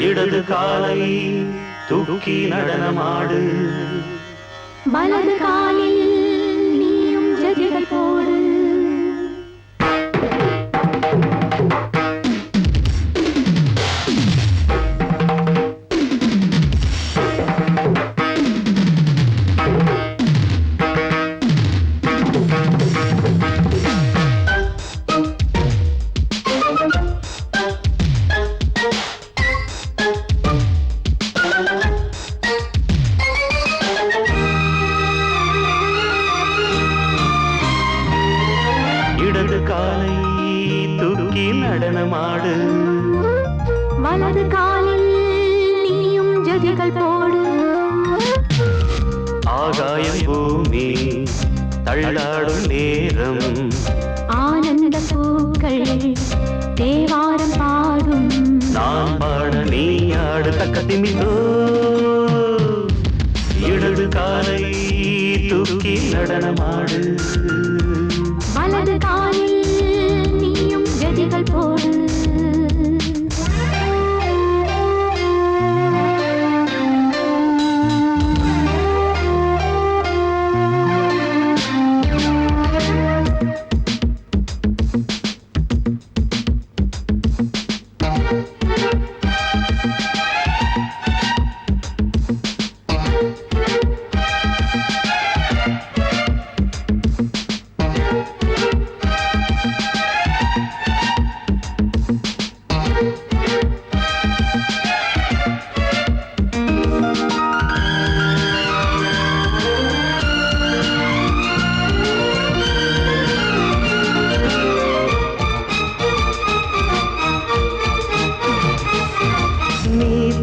இடது காலை தூக்கி நடனமாடு, வலது காலில் நீயும் ஜதிகள் போடு. இடது காலை தூக்கி நடனமாடு, வலது காலில் நீயும் ஜதிகள் போடு. ஆகாயம் பூமி தள்ளாடும் நேரம், ஆனந்த பூக்கள் தேவாரம் பாடும். நான் பாட நீ ஆடு தக்கத்திமிதோ. இடது காலை தூக்கி நடனமாடு, வலது காலில் நீயும் ஜதிகள் போடு.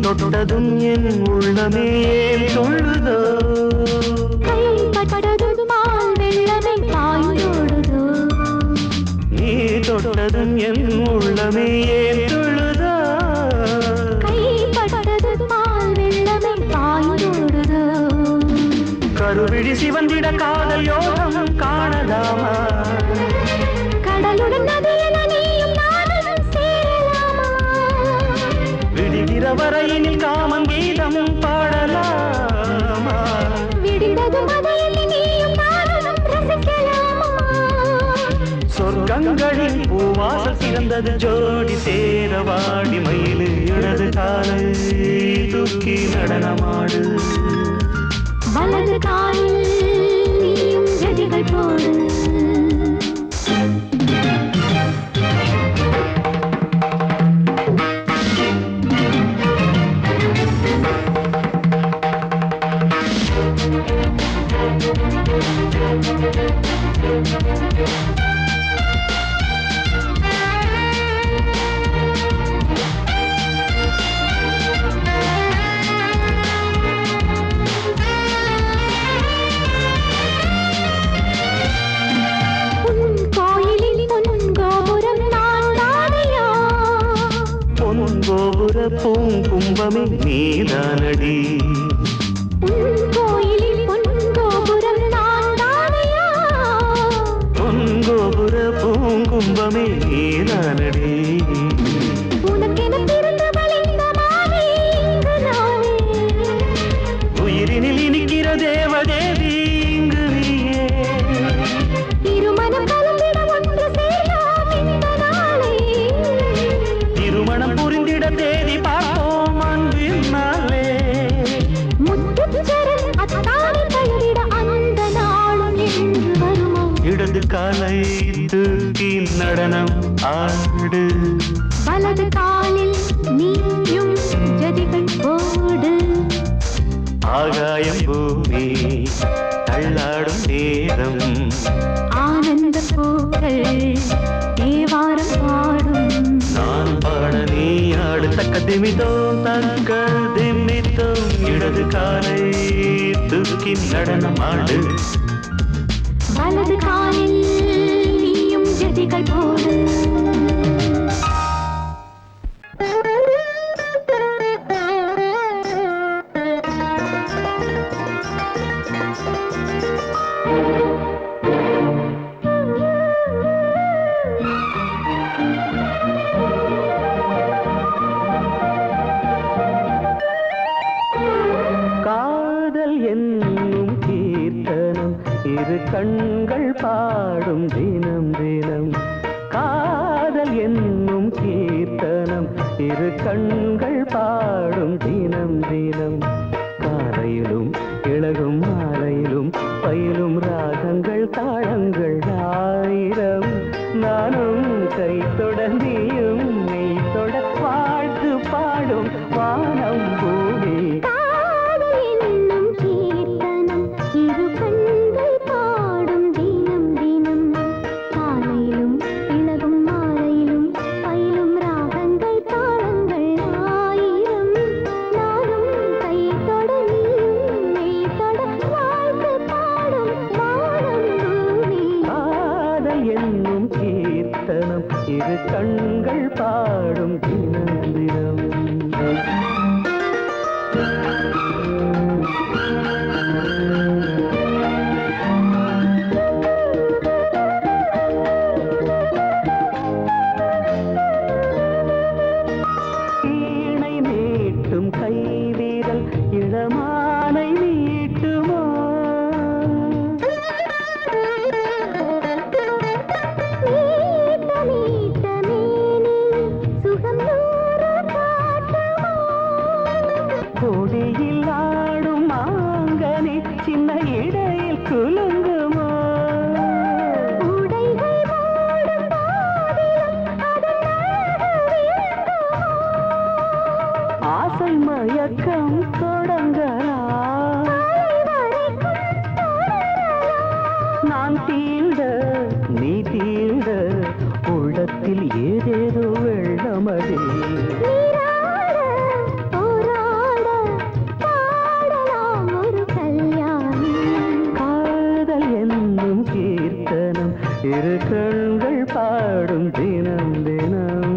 தொட்டதும் என் உள்ளமே சொல்லுதோ, கைப்பட்டதும் மால் வெள்ளமே பாய்ந்தோடுதோ. நீ தொட்டதும் என் உள்ளமே சொல்லுதோ, கைப்பட்டதும் மால் வெள்ளமே பாய்ந்தோடுதோ. கருவிழி சிவந்திட காதல் யோகம் காணலாமா, கடலுடன் நதியென நீயும் நானும் சேரலாமா. விடுகிற வரையினில் காமம் கீதம் பாடலாமா, விடிந்தது மதையில் நீயும் நானும் ரசிக்கலாமா. சொர்க்கங்களின் பூவாசல் சிறந்தது ஜோடி சேரவாடி மயிலு. இடது காலை தூக்கி நடனமாடு, வலது காலில் நீயும் ஜதிகள் போடு. கோபுர பூங்கும்பமே நீதானடி, கோயிலில் பொன்கோபுரம் நான் தானையா. பொன்கோபுர பூங்கும்பமே நீதானடி, உனக்கென பிறந்தவள் இந்த மாலை இங்கு நானே. உயிரினில் இனிக்கிற தேவதேவி இங்கு நீயே. திருமணம் கலந்திட ஒன்று சேரலாம் இந்த நாளை. திருமணம் புரிந்திட தேதி பார்ப்போம் அன்பின் நாளே. முத்துச்சரம் அத்தானை தழுவிட அந்த நாளும் என்று வருமோ. இடது காலை தூக்கி நடனம் ஆடு, வலது காலில் நீயும் ஜதிகள் போடு. ஆகாயம் பூமி தள்ளாடும் நேரம், ஆனந்த பூக்கள் தேவாரம் பாடும். நான் பாட நீ ஆடு தக்க திமிதோ தக்க திமிதோ. இடது காலை தூக்கி நடனம் ஆடு, வலது காலில் நீயும் ஜதிகள் போடு. இரு கண்கள் பாடும் தினம் தினம் காதல் என்னும் கீர்த்தனம் இரு கண்கள் பாடும் தினம் தினம் காலையிலும் இளகும் மாலையிலும் பயிலும் ராகங்கள் தாளங்கள் ஆயிரம் நானும் கை தொடர்ந்தியும் மெய் தொட வாழ்த்து பாடும் வானம் பூமி இரு கண்கள் பாடும் தினம் தினம் வீணை மீட்டும் கைவீரல் இளமானை மீட்டுமோ கொடியில் ஆடும் மாங்கனி சின்ன இடையில் குலுங்குமோ ஆசை மயக்கம் தொடங்கலாம் நான் தீண்ட நீ தீண்ட உள்ளத்தில் ஏதேதோ வெள்ளமடி இரு கண்கள் பாடும் தினம் தினம்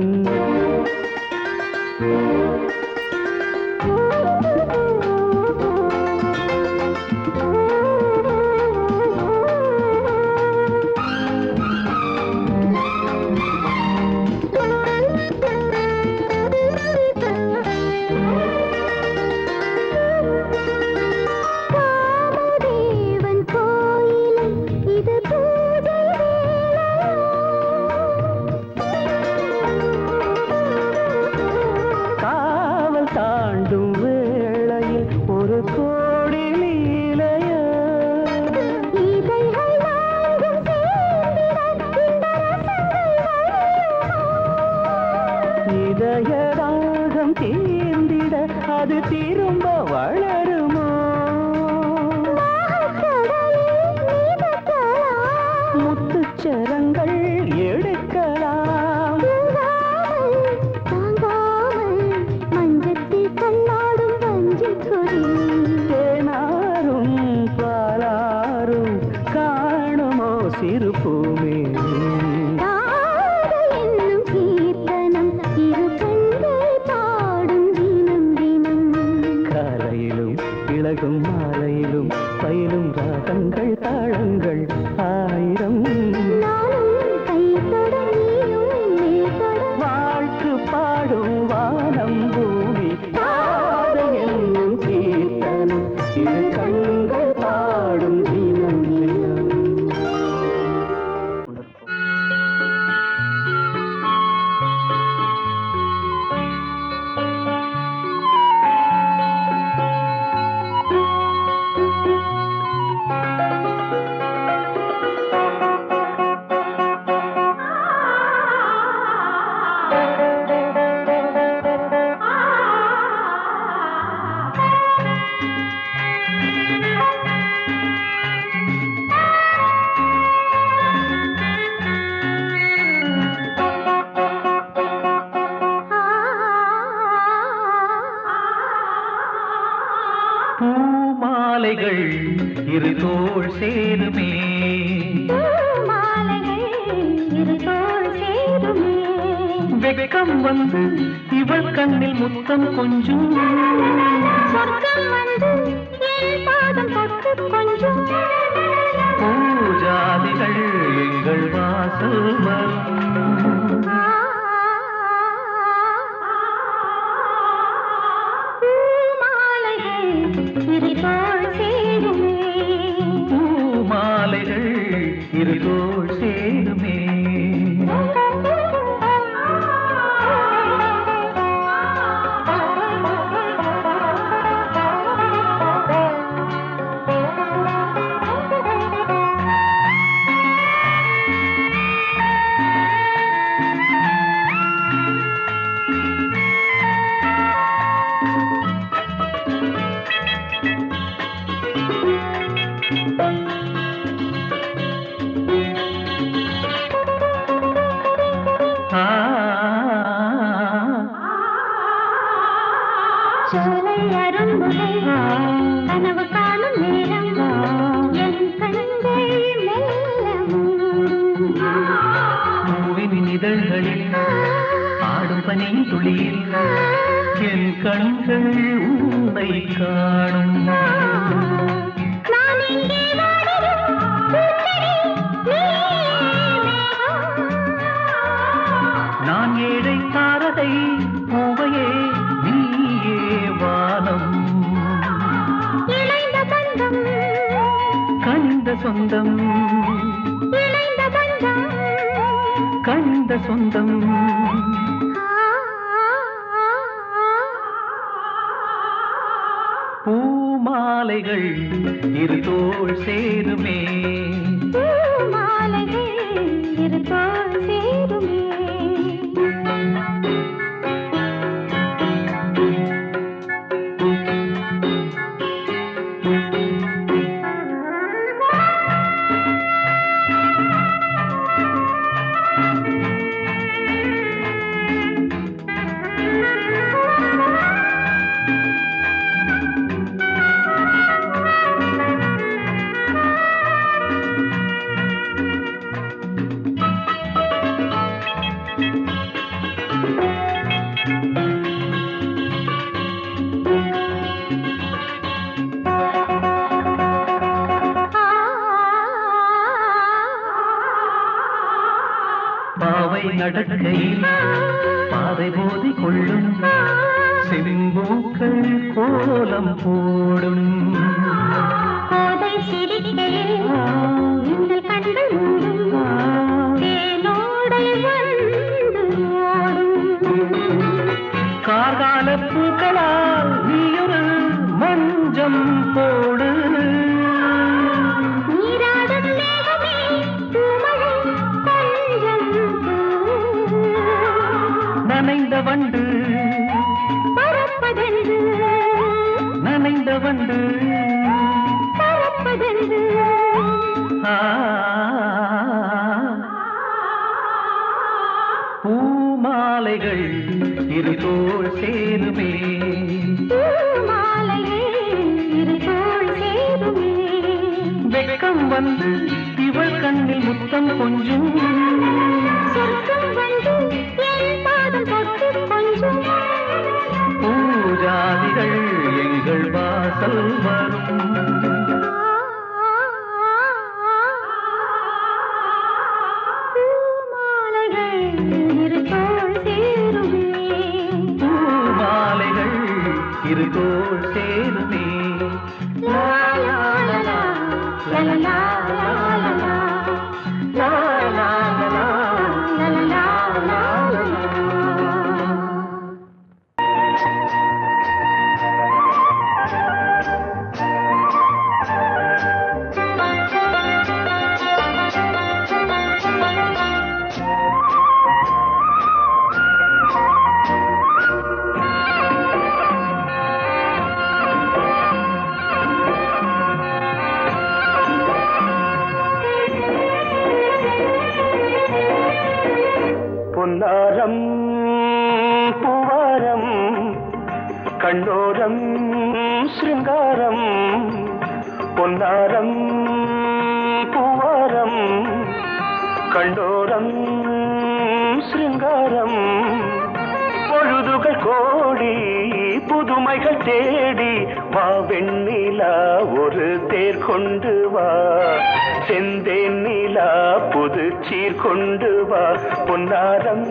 தாண்டும் வேளையில் ஒரு கோடி லீலைய இதயராகம் தீர்ந்திட அது திரும்ப வளருமோ முத்துச்சரங்கள் எடுக்கலாம் தேனாரும் பாலாரும் காணுமோ சிறு பூமி என்னும் கீர்த்தனம் இரு கண்கள் பாடும் தினம் தினம் காலையிலும் இளகும் மாலையிலும் பயிலும் ராகங்கள் தாளங்கள் ஆயிரம் வாழ்த்து பாடும் வானம் பூமி என்னும் கீர்த்தனம் இரு கண்கள் பாடும் தினம் தினம் பூமாலைகள் இரு தோள் சேருமே வெக்கம் வந்து இவள் கண்ணில் முத்தம் கொஞ்சம் பூஜாதிகள் எங்கள் வாசல் வரும் பூமாலை சோலை அரும்புகை கனவு காணும் நேரம் என் கண்கள் மெல்ல மூடும். பூவின் இதழ்களில் ஆடும் பனியின் துளியில் என் கண்கள் உன்னை காணும். நான் இங்கே வாடுகிறேன், பூச்செடி நீயே மேகம். நான் ஏழை தாரகை பூவையே நீயே வானம். இணைந்த பந்தம் கனிந்த சொந்தம் இணைந்த பந்தம் கனிந்த சொந்தம். பூமாலைகள் இரு தோள் சேருமே. பூமாலைகள் இரு தோள் சேருமே. பாவை நடக்கையில் பாதை போதி கொள்ளும் செம்பூக்கள் கோலம் போடும். கோதை சிரிக்கையில் நீங்கள் கண்கள் மூடும் தேனோடை வந்து ஓடும். கார்கால பூக்களால் நீயொரு மஞ்சம் போடு. நீராடும் மேகமே பூமழை கொஞ்சம் தூ. நனைந்த வண்டு பறப்பதென்று நனைந்த வண்டு பறப்பதென்று. பூமாலைகள் இரு தோள் சேருமே. பூமாலைகள் இரு தோள் சேருமே. வெட்கம் வந்து இவள் கண்ணில் முத்தம் கொஞ்சும். சொர்க்கம் வந்து என் பாதம் தொட்டு கொஞ்சம். பூஜாதிகள் எங்கள் வாசல் வரும். பூமாலைகள் இரு தோள் சேருமே. பூமாலைகள் இரு தோள் சேருமே. லா லா லா லா, லா லா லா லா லா, லா லா லா லா, லா லா லா லா லா. பொன்னாரம் பூவாரம் கண்ணோரம் சிருங்காரம். பொன்னாரம் பூவாரம் கண்ணோரம் சிருங்காரம். பொழுதுகள் கோடி புதுமைகள் தேடி வா வெண்ணிலா ஒரு தேர் கொண்டு வா. செந்தேன் நிலா புது சீர் கொண்டு வா. பொன்னாரம்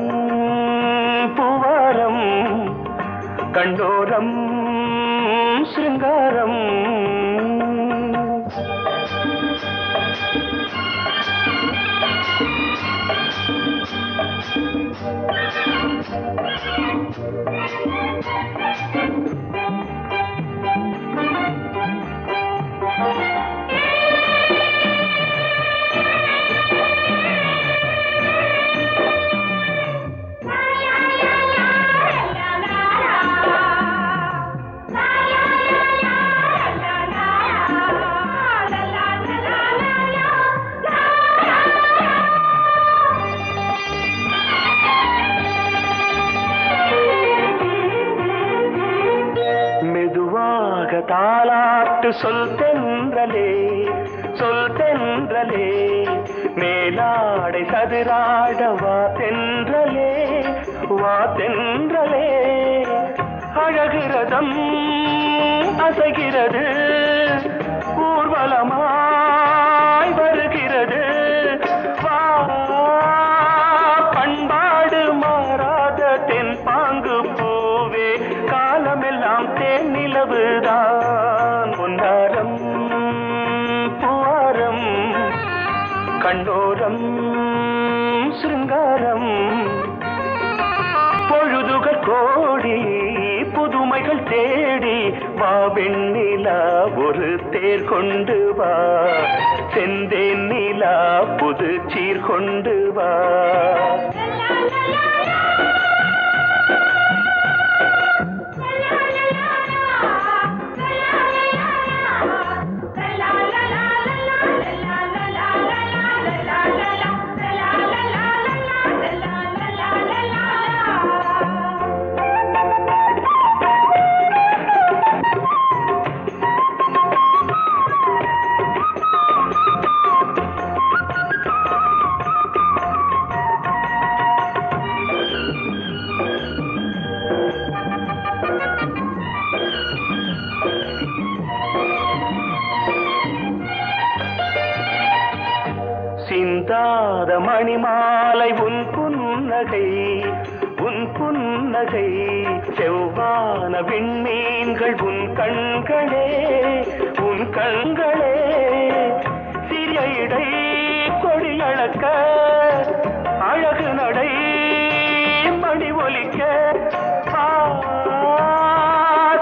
பூவாரம் கண்ணோரம் சிருங்காரம். la la la la la la la சொல் தென்றலே சொல் தென்றலே மேலாடை சதுராட வா தென்றலே வா தென்றலே அழகிறதம் அசைகிறது ஊர்வலமாய் வருகிறது வா பண்பாடு மாறாத தென் பாங்கு பூவே காலமெல்லாம் தேன் நிலவுதான் பொன்னாரம் பூவாரம் கண்ணோரம் சிருங்காரம் பொழுதுகள் கோடி புதுமைகள் தேடி வா வெண்ணிலா ஒரு தேர் கொண்டு வா செந்தேன் நிலா புது சீர் கொண்டு வா சிந்தாத மணிமாலை உன் புன்னகை செவ்வான விண்மீன்கள் உன் கண்களே சிறிய இடை கொடியளக்க அழகு நடை மணி ஒலிக்க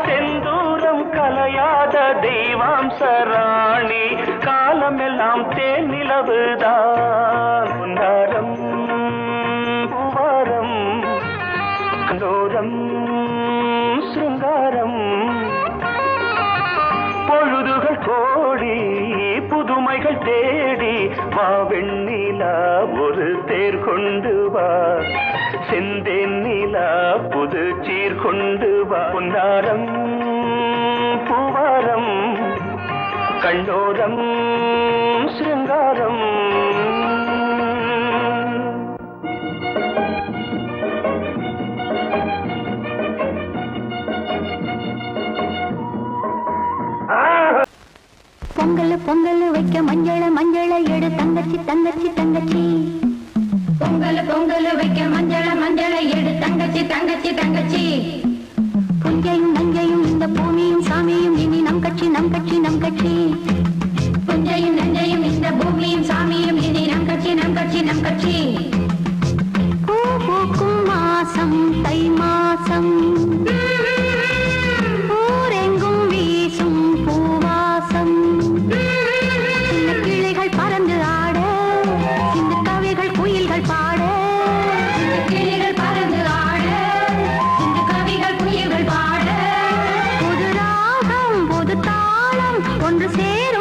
செந்தூரம் கலையாத தெய்வாம்சராணி காலமெல்லாம் தேன் நிலவுதான் பொன்னாரம் பூவாரம் கண்டோரம் சிருங்காரம் பொழுதுகள் கோடி புதுமைகள் தேடி வா வெண்ணிலா ஒரு தேர் கொண்டு வா செந்தேன் நிலா புது சீர் கொண்டு வா பொன்னாரம் பூவாரம் கண்ணோரம் சிருங்காரம் பொங்கல் பொங்கல் வைக்க மஞ்சள எடு தங்கச்சி தங்கச்சி தங்கச்சி பொங்கல் பொங்கல் வைக்க மஞ்சள எடு தங்கச்சி தங்கச்சி தங்கச்சி புஞ்சையும் நஞ்சையும் இந்த பூமியும் சாமியும் இனி நம் கட்சி நம் கட்சி நம் கட்சி புஞ்சையும் நஞ்சையும் இந்த பூமியும் சாமியும் இனி நம் கட்சி நம் கட்சி நம் கட்சி பூ பூக்கும் மாசம் தை மாசம் ஊரெங்கும் வீசும் பூவாசம் சின்ன கிளைகள் பறந்து ஆட சின்ன கவிகள் குயில்கள் பாட சின்ன கிளைகள் பறந்து ஆட சின்ன கவிகள் குயில்கள் பாட புது ராகம் புது தாளம் ஒன்று சேர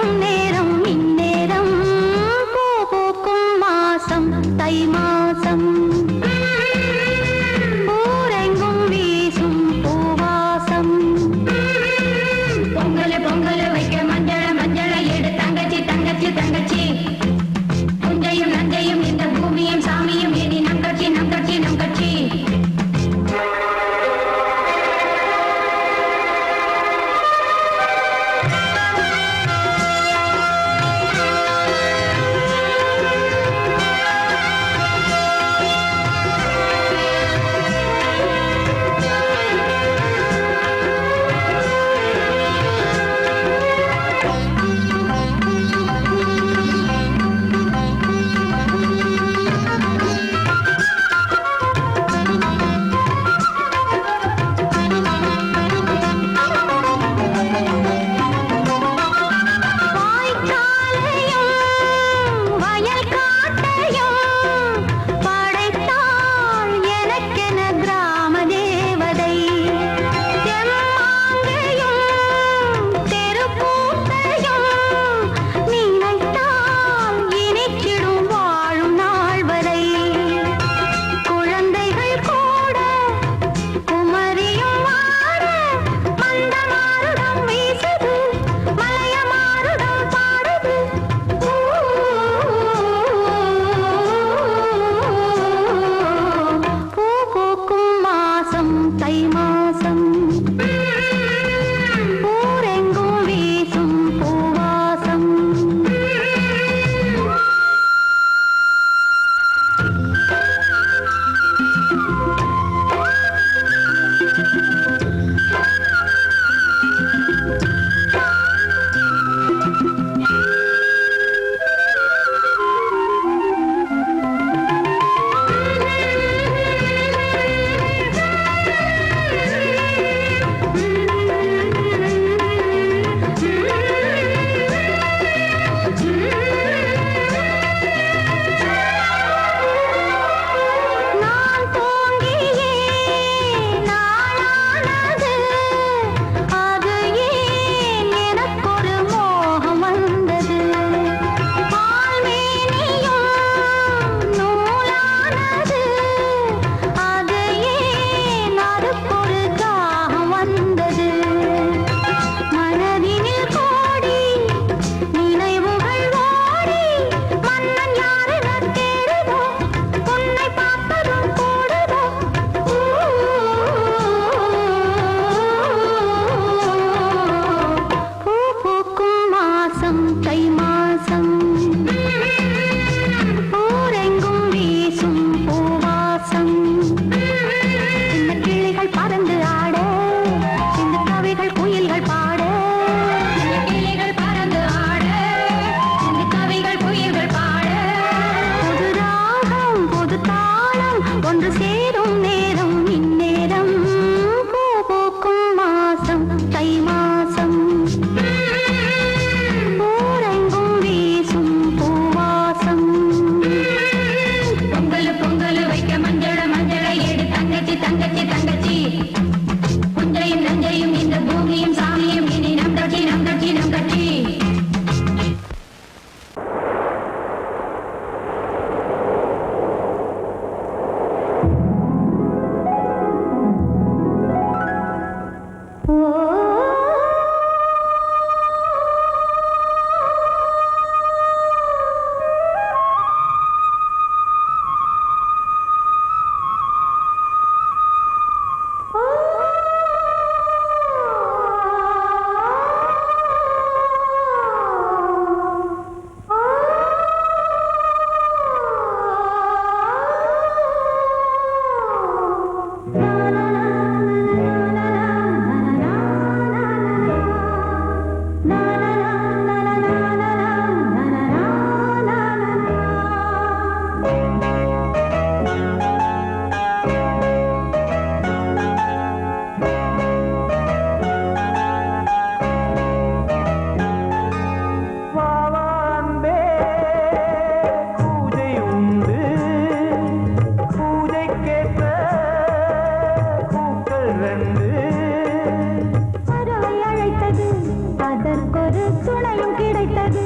விரித்தது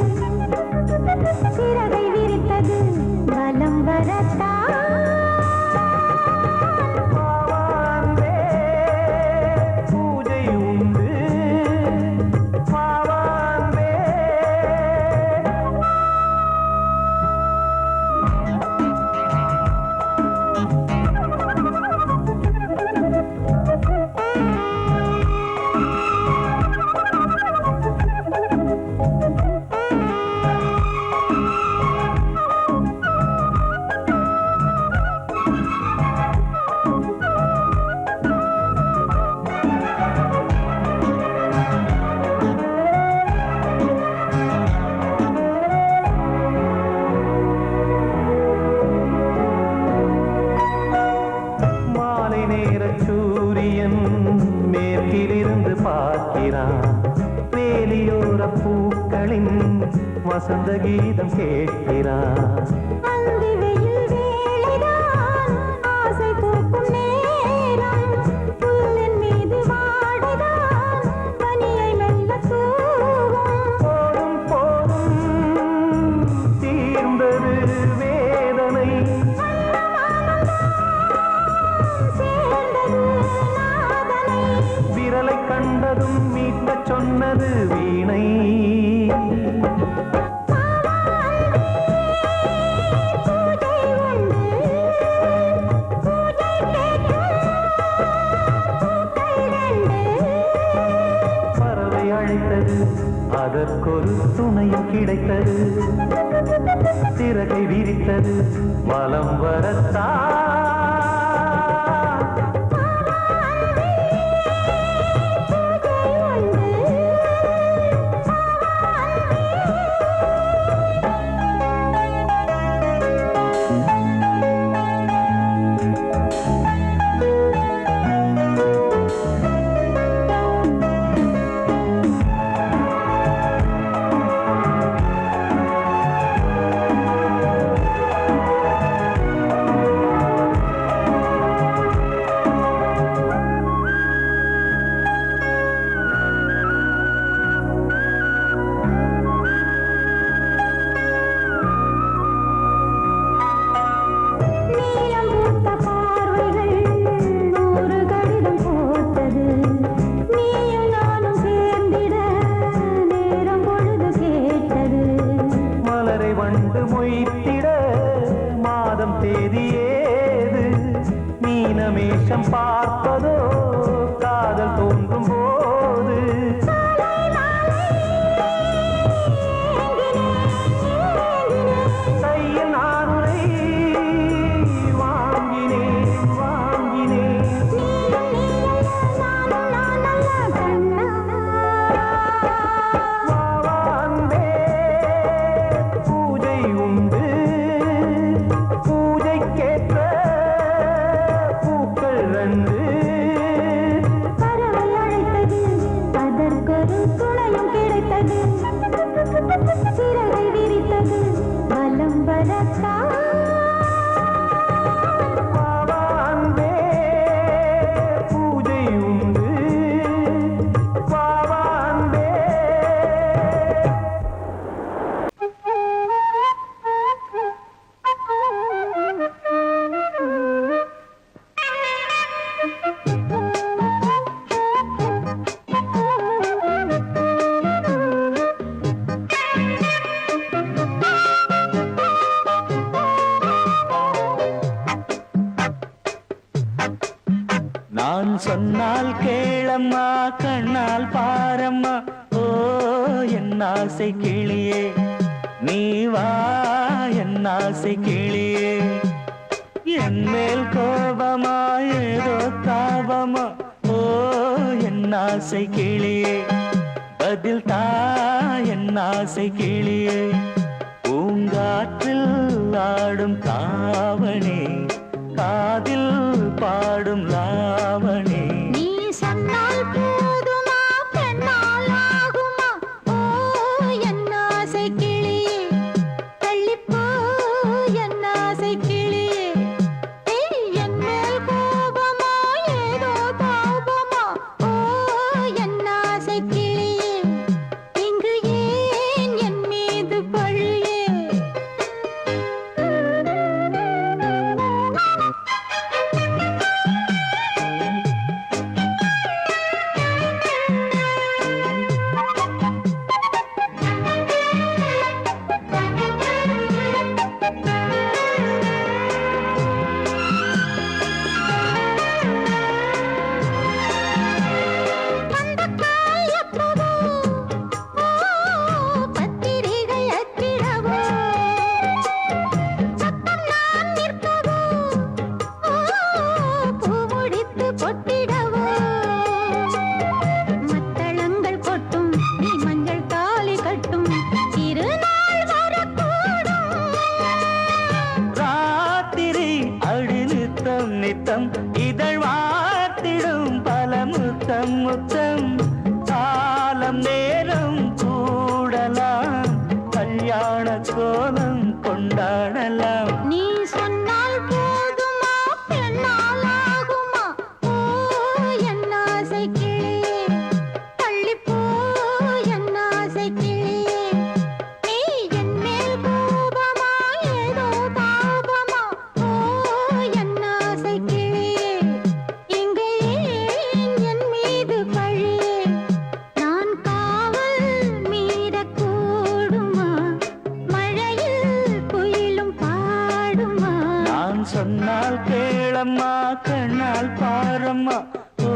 சிறகை விரித்தது வலம் வரத்தா வேலியோர பூக்களின் வசந்த கீதம் கேட்கிறான் ஆசை தூக்கும் நேரம் புல்லின் மீது வாடுதான் பனியை மெல்ல போதும் போதும் தீர்ந்தது வேதனை விரலை கண்டதும் மீட்ட சொன்னது வீணை பறவை அழைத்தது அதற்கொரு துணையும் கிடைத்தது சிறகை விரித்தது வலம் வரத்தா மீனமேஷம் பார்ப்பதோ காதல் தோன்றும் போது கையில் நானுரை வாங்கினேன் பூஜை உண்டு பூஜைக்கேற்ற பறவை அழைத்தது அதற்கொரு துணையும் கிடைத்தது சிறகை விரித்தது வலம் வரத்தா பூஜை உண்டு நான் சொன்னால் கேளம்மா கண்ணால் பாரம்மா ஓ என் ஆசை கிளியே நீ வா என் ஆசை கிளியே என் மேல் கோபமா ஏதோ தாபமா ஓ என் ஆசை கிளியே பதில் தா என் ஆசை கிளியே பூங்காற்றில் ஆடும் தாவணி காதில் பாடும் லாவணி நீ சொன்னால் போதுமா பெண்ணால் ஆகுமா ஓ என் ஆசை கிளியே தள்ளிப்போ என் ஆசை கிளியே என் மேல் கோபமா ஏதோ தாபமா ஓ என் ஆசை கிளியே இங்கு ஏன் என் கல்யாண கோலம் கொண்டாடலாம். நீ சொன்னால் போதுமா பெண்ணால் ஆகுமா? ஓ என் ஆசை கிளியே, தள்ளிப்போ என் ஆசை கிளியே. நீ என் மேல் கோபமா ஏதோ தாபமா? ஓ என் ஆசை கிளியே, இங்கே ஏன் என் மீது பழியே? நான் காவல் மீறக்கூடுமா? மழையில் குயிலும் பாடுமா? நான் சொன்னால் கேளம்மா கண்ணால் பாரம்மா. ஓ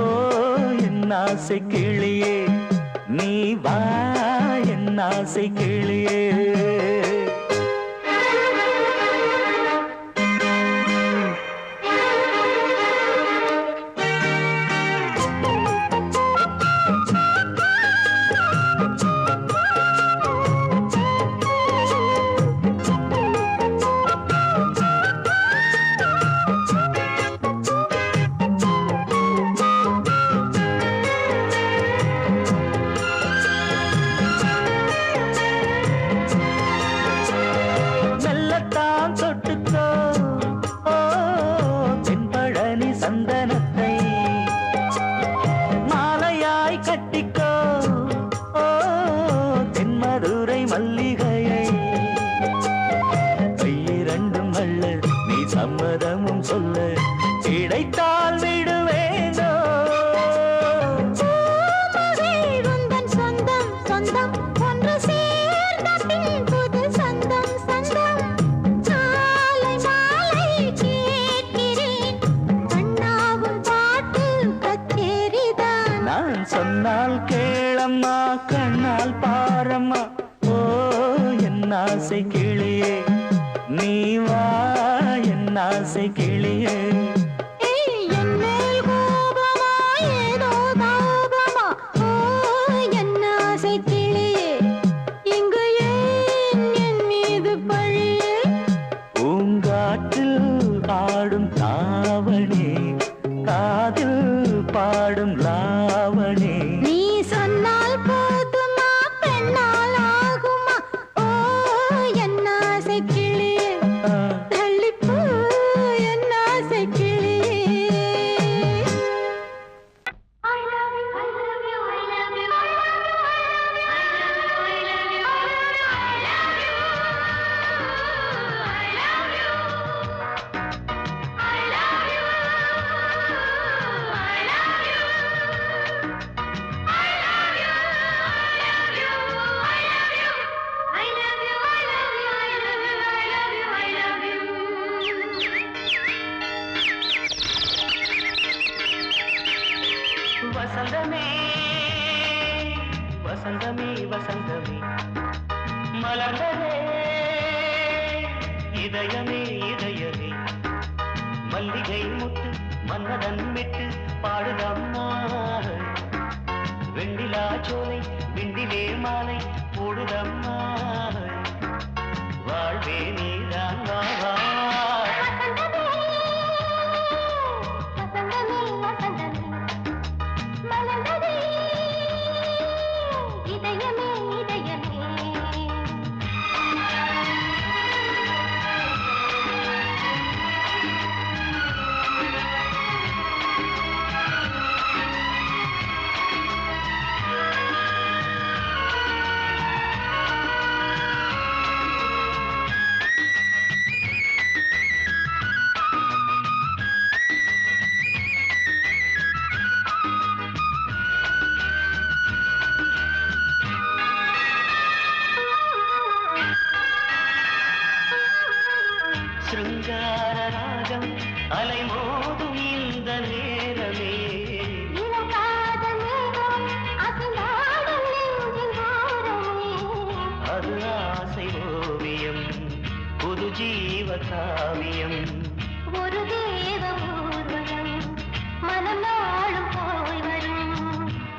என் ஆசை கிளியே, நீ வா என் ஆசை கிளியே. மெல்லத்தான் தொட்டுக்கோ ஓ தென்பழனி சந்தனத்தை, மாலையாய் கட்டிக்கோ ஓ தென்மதுரை மல்லிகையை. கையிரண்டும் அள்ள நீ சம்மதமும் சொல்ல, கிடைத்தால் விடுவேனோ. உந்தன் சொந்தம் சொந்தம் ஒன்று சேர்ந்த பின் புது சொந்தம் சொந்தம். மாலை மாலை கேட்கிறேன், கண்ணாவும் பாட்டு கச்சேரிதான். நான் சொன்னால் கேளம்மா கண்ணால் பாரம்மா. ஓ என் ஆசை கிளியே, நீ வா என் ஆசை கிளியே. ஏய், என் மேல் கோபமா ஏதோ தாபமா? ஓ என் ஆசை கிளியே, இங்கு ஏன் என் மீது பழியே? பூங்காற்றில் ஆடும் தாவணி, காதில் பாடும் லாவணி. நீ சொன்னால் போதுமா பெண்ணால் ஆகுமா? ஓ என் ஆசை கிளியே, தள்ளிப்போ என் ஆசை கிளியே. I love you, I love you, I love you, I love you, I love you, I love you, I love you, I love you, I love you, I love you, I love you. வசந்தமே வசந்தமே வசந்தமே மலர்ந்ததே இதயமே இதயமே. மல்லிகை முத்து மன்னதன் விட்டு பாடுதம்மா. வெண்ணிலா சோலை விண்டிலே மாலை போடுதம்மா. வாழ்வே நீதான் வா வா. வசந்தமே வசந்தமே மலர்ந்ததே இதயமே இதயமே. சிருங்கார ராகம் அலைமோதும் இந்த நேரமே. இளம் காதல் மேகம் அசைந்தாடும் நெஞ்சின் ஓரமே. அது ஆசை ஓவியம் புது ஜீவ காவியம். ஒரு தேவ ஊர்வலம் மனம் நாளும் போய் வரும்.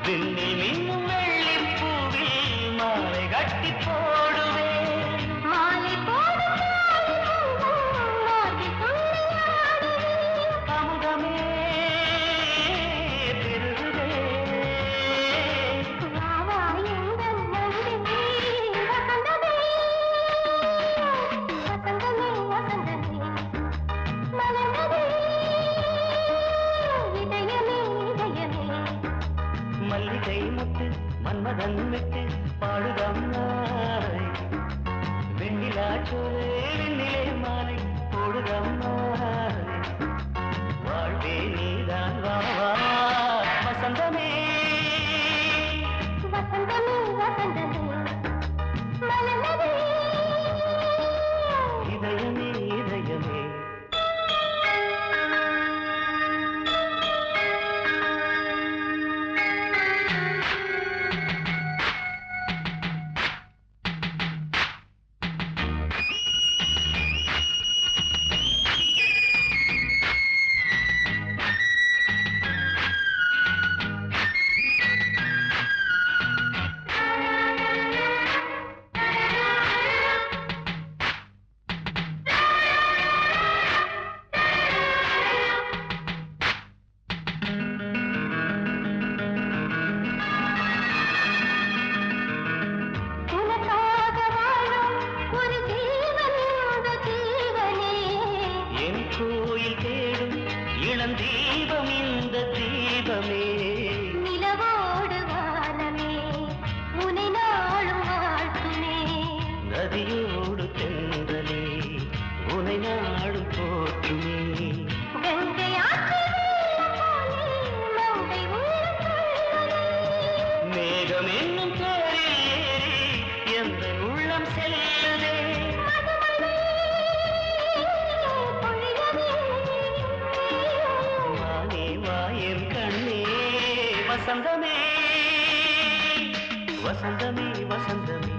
விண்ணில் மின்னும் வெள்ளிப் பூவில் மாலை கட்டி போடுவேன். மாலை போடும் மார்பில் துள்ளியாடுவேன். அமுதமே பெருகுதே. வா வா எங்கள் நந்தினி வசந்தமே நன்மிட்டு பாடுதம்மா வெண்ணிலா சோலை வெண்ணிலே மாலை போடுதம்மா வாழ்வே நீதான் வா வா வசந்தமே வசந்தமே வசந்தமே மலர்ந்ததே இதயமே இதயமே கோயில் தேடும் இளம் தீபம் இந்த தீபமே நிலவோடு வானமே முனை நாளும் வாழ்த்துமே நதியோடு தென்றலே உனை நாடும் போற்றுமே கங்கை மேகம் என்னும் தேரில் ஏறி எந்த உள்ளம் செல்லுதே வாயன் கண்ணே வசந்தமே வசந்தமே வசந்தமே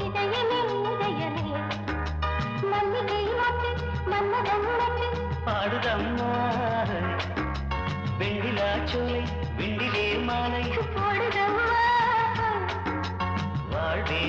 இதயமே இதயமே மல்லிகை மாட்டு மன்மதன் உனக்கு பாடுதம்மா வெண்ணிலா சோலை வெண்ணிலே மாலை போடுதம்மா வாழ்வே